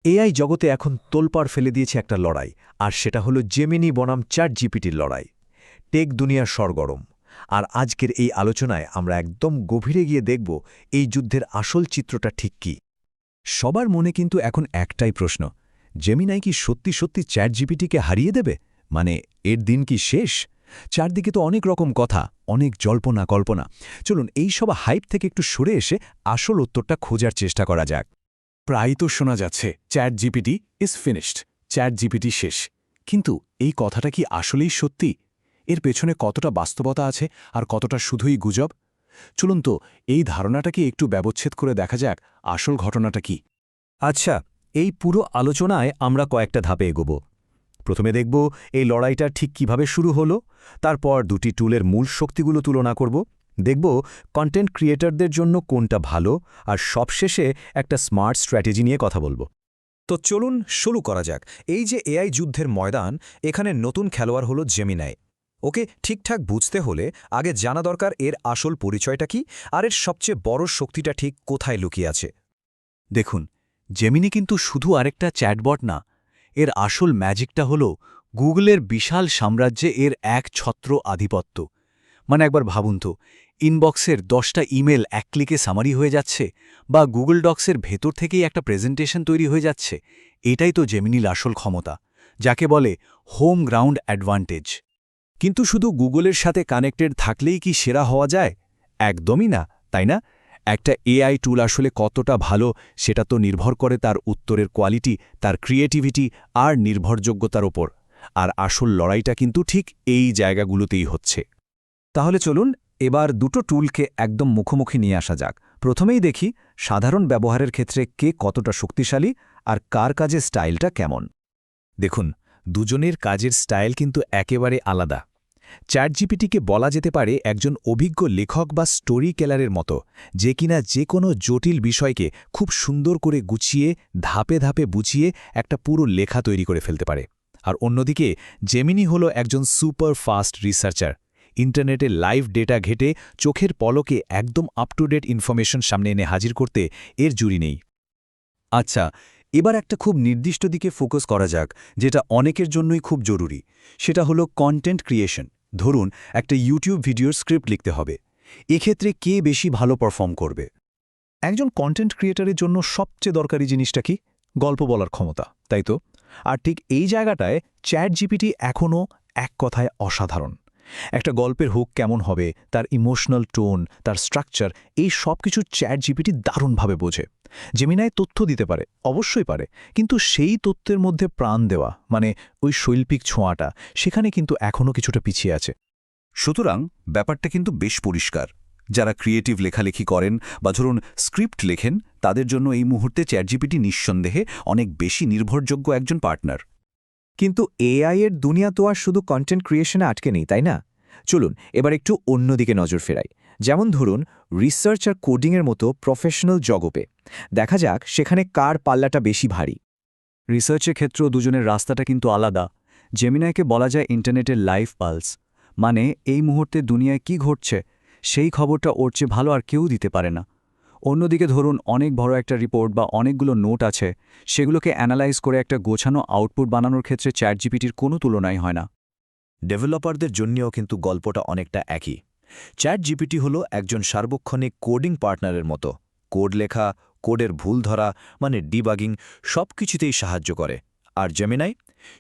AI জগতে এখন তোলপাড় ফেলে দিয়েছে একটা লড়াই, আর সেটা হলো জেমিনি বনাম চ্যাটজিপিটির লড়াই। টেক দুনিয়ার সরগরম। আর আজকের এই আলোচনায় আমরা একদম গভীরে গিয়ে দেখব এই যুদ্ধের আসল চিত্রটা ঠিক কী। সবার মনে কিন্তু এখন একটাই প্রশ্ন, জেমিনাই কি সত্যি সত্যি চ্যাটজিপিটিকে হারিয়ে দেবে? মানে এর দিন কি শেষ? চারদিকে তো অনেক রকম কথা, অনেক জল্পনা কল্পনা। চলুন এই সব হাইপ থেকে একটু সরে এসে আসল উত্তরটা খোঁজার চেষ্টা করা যাক। প্রায় তো শোনা যাচ্ছে chat GPT is finished, chat GPT শেষ। কিন্তু এই কথাটা কি আসলেই সত্যি? এর পেছনে কতটা বাস্তবতা আছে আর কতটা শুধুই গুজব? চলুন তো এই ধারণাটাকে একটু ব্যবচ্ছেদ করে দেখা যাক আসল ঘটনাটা কি। আচ্ছা, এই পুরো আলোচনায় আমরা কয়েকটা ধাপে এগোব। প্রথমে দেখব এই লড়াইটা ঠিক কিভাবে শুরু হলো, তারপর দুটি টুলের মূল শক্তিগুলো তুলনা করব, দেখব কন্টেন্ট ক্রিয়েটরদের জন্য কোনটা ভালো, আর সবশেষে একটা স্মার্ট স্ট্র্যাটেজি নিয়ে কথা বলব। তো চলুন শুরু করা যাক। এই যে এআই যুদ্ধের ময়দান, এখানে নতুন খেলোয়াড় হলো জেমিনাই। ওকে ঠিকঠাক বুঝতে হলে আগে জানা দরকার এর আসল পরিচয়টা কি, আর এর সবচেয়ে বড় শক্তিটা ঠিক কোথায় লুকিয়ে আছে। দেখুন, জেমিনি কিন্তু শুধু আরেকটা চ্যাটবট না। এর আসল ম্যাজিকটা হল গুগলের বিশাল সাম্রাজ্যে এর এক ছত্র আধিপত্য। মানে একবার ভাবুন তো, ইনবক্সের 10টা ইমেল এক ক্লিকে সামারি হয়ে যাচ্ছে, বা গুগল ডক্সের ভেতর থেকেই একটা প্রেজেন্টেশন তৈরি হয়ে যাচ্ছে। এটাই তো জেমিনির আসল ক্ষমতা, যাকে বলে হোম গ্রাউন্ড অ্যাডভান্টেজ। কিন্তু শুধু গুগলের সাথে কানেক্টেড থাকলেই কি সেরা হওয়া যায়? একদমই না, তাই না? একটা এআই টুল আসলে কতটা ভালো সেটা তো নির্ভর করে তার উত্তরের কোয়ালিটি, তার ক্রিয়েটিভিটি আর নির্ভরযোগ্যতার ওপর। আর আসল লড়াইটা কিন্তু ঠিক এই জায়গাগুলোতেই হচ্ছে। তাহলে চলুন এবার দুটো টুলকে একদম মুখোমুখি নিয়ে আসা যাক। প্রথমেই দেখি সাধারণ ব্যবহারের ক্ষেত্রে কে কতটা শক্তিশালী আর কার কাজের স্টাইলটা কেমন। দেখুন, দুজনের কাজের স্টাইল কিন্তু একেবারে আলাদা। চ্যাটজিপিটিকে বলা যেতে পারে একজন অভিজ্ঞ লেখক বা স্টোরি টেলারের মতো, যে কিনা যে কোনো জটিল বিষয়কে খুব সুন্দর করে গুছিয়ে ধাপে ধাপে বুঝিয়ে একটা পুরো লেখা তৈরি করে ফেলতে পারে। আর অন্যদিকে জেমিনি হলো একজন সুপার ফাস্ট রিসার্চার। ইন্টারনেটে লাইভ ডেটা ঘেটে চোখের পলকে একদম আপ টু ডেট ইনফরমেশন সামনে এনে হাজির করতে এর জুড়ি নেই। আচ্ছা, এবার একটা খুব নির্দিষ্ট দিকে ফোকাস করা যাক, যেটা অনেকের জন্যই খুব জরুরি। সেটা হলো কন্টেন্ট ক্রিয়েশন। ধরুন একটা ইউটিউব ভিডিওর স্ক্রিপ্ট লিখতে হবে। এক্ষেত্রে কে বেশি ভালো পারফর্ম করবে? একজন কন্টেন্ট ক্রিয়েটরের জন্য সবচেয়ে দরকারি জিনিসটা কি? গল্প বলার ক্ষমতা, তাই তো? আর ঠিক এই জায়গাটায় চ্যাটজিপিটি এখনও এক কথায় অসাধারণ। একটা গল্পের হুক কেমন হবে, তার ইমোশনাল টোন, তার স্ট্রাকচার, এই সব কিছু চ্যাটজিপিটি দারুণভাবে বোঝে। জেমিনাই তথ্য দিতে পারে, অবশ্যই পারে, কিন্তু সেই তথ্যের মধ্যে প্রাণ দেওয়া, মানে ওই শৈল্পিক ছোঁয়াটা, সেখানে কিন্তু এখনও কিছুটা পিছিয়ে আছে। সুতরাং ব্যাপারটা কিন্তু বেশ পরিষ্কার। যারা ক্রিয়েটিভ লেখালেখি করেন বা ধরুন স্ক্রিপ্ট লেখেন, তাদের জন্য এই মুহূর্তে চ্যাটজিপিটি নিঃসন্দেহে অনেক বেশি নির্ভরযোগ্য একজন পার্টনার। কিন্তু এআই এর দুনিয়া তো আর শুধু কন্টেন্ট ক্রিয়েশনে আটকে নেই, তাই না? চলুন এবার একটু অন্যদিকে নজর ফেরাই। যেমন ধরুন রিসার্চ আর কোডিংয়ের মতো প্রফেশনাল জগতে দেখা যাক সেখানে কার পাল্লাটা বেশি ভারী। রিসার্চের ক্ষেত্রেও দুজনের রাস্তাটা কিন্তু আলাদা। জেমিনাইকে বলা যায় ইন্টারনেটের লাইভ পালস, মানে এই মুহূর্তে দুনিয়ায় কি ঘটছে সেই খবরটা ওর চেয়ে ভালো আর কেউ দিতে পারে না। অন্যদিকে ধরুন অনেক বড় একটা রিপোর্ট বা অনেকগুলো নোট আছে, সেগুলোকে অ্যানালাইজ করে একটা গোছানো আউটপুট বানানোর ক্ষেত্রে চ্যাটজিপিটির কোনো তুলনাই হয় না। ডেভেলপারদের জন্যও কিন্তু গল্পটা অনেকটা একই। চ্যাটজিপিটি হলো একজন সার্বক্ষণিক কোডিং পার্টনারের মতো। কোড লেখা, কোডের ভুল ধরা, মানে ডিবাগিং, সব কিছুতেই সাহায্য করে। আর জেমিনাই,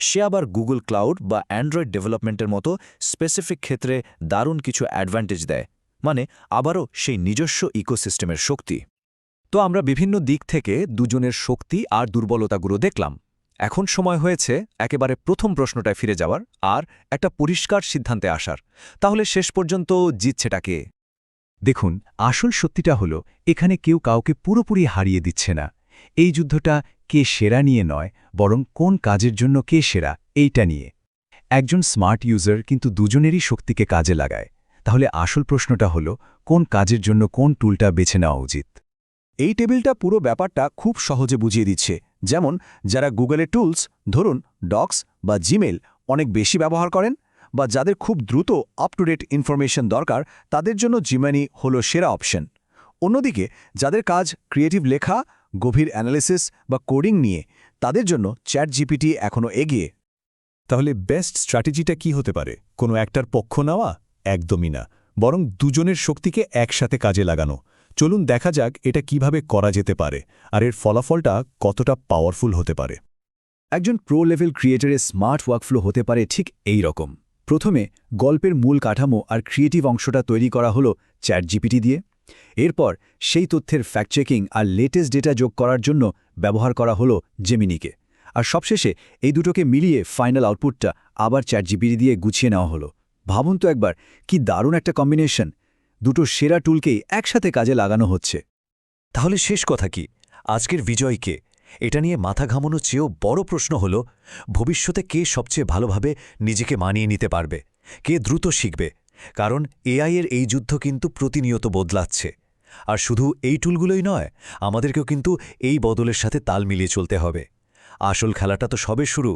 সে আবার গুগল ক্লাউড বা অ্যান্ড্রয়েড ডেভেলপমেন্টের মতো স্পেসিফিক ক্ষেত্রে দারুণ কিছু অ্যাডভান্টেজ দেয়, মানে আবারও সেই নিজস্ব ইকোসিস্টেমের শক্তি। তো আমরা বিভিন্ন দিক থেকে দুজনের শক্তি আর দুর্বলতাগুলো দেখলাম। এখন সময় হয়েছে একেবারে প্রথম প্রশ্নটায় ফিরে যাওয়ার আর একটা পরিষ্কার সিদ্ধান্তে আসার। তাহলে শেষ পর্যন্ত জিতছেটা কে? দেখুন, আসল সত্যিটা হলো এখানে কেউ কাউকে পুরোপুরি হারিয়ে দিচ্ছে না। এই যুদ্ধটা কে সেরা নিয়ে নয়, বরং কোন কাজের জন্য কে সেরা এইটা নিয়ে। একজন স্মার্ট ইউজার কিন্তু দুজনেরই শক্তিকে কাজে লাগায়। তাহলে আসল প্রশ্নটা হলো কোন কাজের জন্য কোন টুলটা বেছে নেওয়া উচিত। এই টেবিলটা পুরো ব্যাপারটা খুব সহজে বুঝিয়ে দিচ্ছে। যেমন যারা গুগলের টুলস, ধরুন ডক্স বা জিমেল, অনেক বেশি ব্যবহার করেন, বা যাদের খুব দ্রুত আপ টু ডেট ইনফরমেশন দরকার, তাদের জন্য জিমেনি হলো সেরা অপশন। অন্যদিকে যাদের কাজ ক্রিয়েটিভ লেখা, গভীর অ্যানালিসিস বা কোডিং নিয়ে, তাদের জন্য চ্যাট জিপিটি এখনও এগিয়ে। তাহলে বেস্ট স্ট্র্যাটেজিটা কি হতে পারে? কোনো একটার পক্ষ নেওয়া? একদমই না, বরং দুজনের শক্তিকে একসাথে কাজে লাগানো। চলুন দেখা যাক এটা কিভাবে করা যেতে পারে আর এর ফলাফলটা কতটা পাওয়ারফুল হতে পারে। একজন প্রো লেভেল ক্রিয়েটরের স্মার্ট ওয়ার্কফ্লো হতে পারে ঠিক এই রকম। প্রথমে গল্পের মূল কাঠামো আর ক্রিয়েটিভ অংশটা তৈরি করা হলো চ্যাট জিপিটি দিয়ে। এরপর সেই তথ্যের ফ্যাক্ট চেকিং আর লেটেস্ট ডেটা যোগ করার জন্য ব্যবহার করা হলো জেমিনিকে। আর সবশেষে এই দুটোকে মিলিয়ে ফাইনাল আউটপুটটা আবার চ্যাট জিপিটি দিয়ে গুছিয়ে নেওয়া হলো। ভাবুন তো একবার, কি দারুণ একটা কম্বিনেশন! দুটো সেরা টুলকেই একসাথে কাজে লাগানো হচ্ছে। তাহলে শেষ কথা কি? আজকের বিজয় কে? এটা নিয়ে মাথা ঘামানোর চেয়েও বড় প্রশ্ন হল, ভবিষ্যতে কে সবচেয়ে ভালোভাবে নিজেকে মানিয়ে নিতে পারবে, কে দ্রুত শিখবে? কারণ এআই-এর এই যুদ্ধ কিন্তু প্রতিনিয়ত বদলাচ্ছে। আর শুধু এই টুলগুলোই নয়, আমাদেরকেও কিন্তু এই বদলের সাথে তাল মিলিয়ে চলতে হবে। আসল খেলাটা তো সবে শুরু।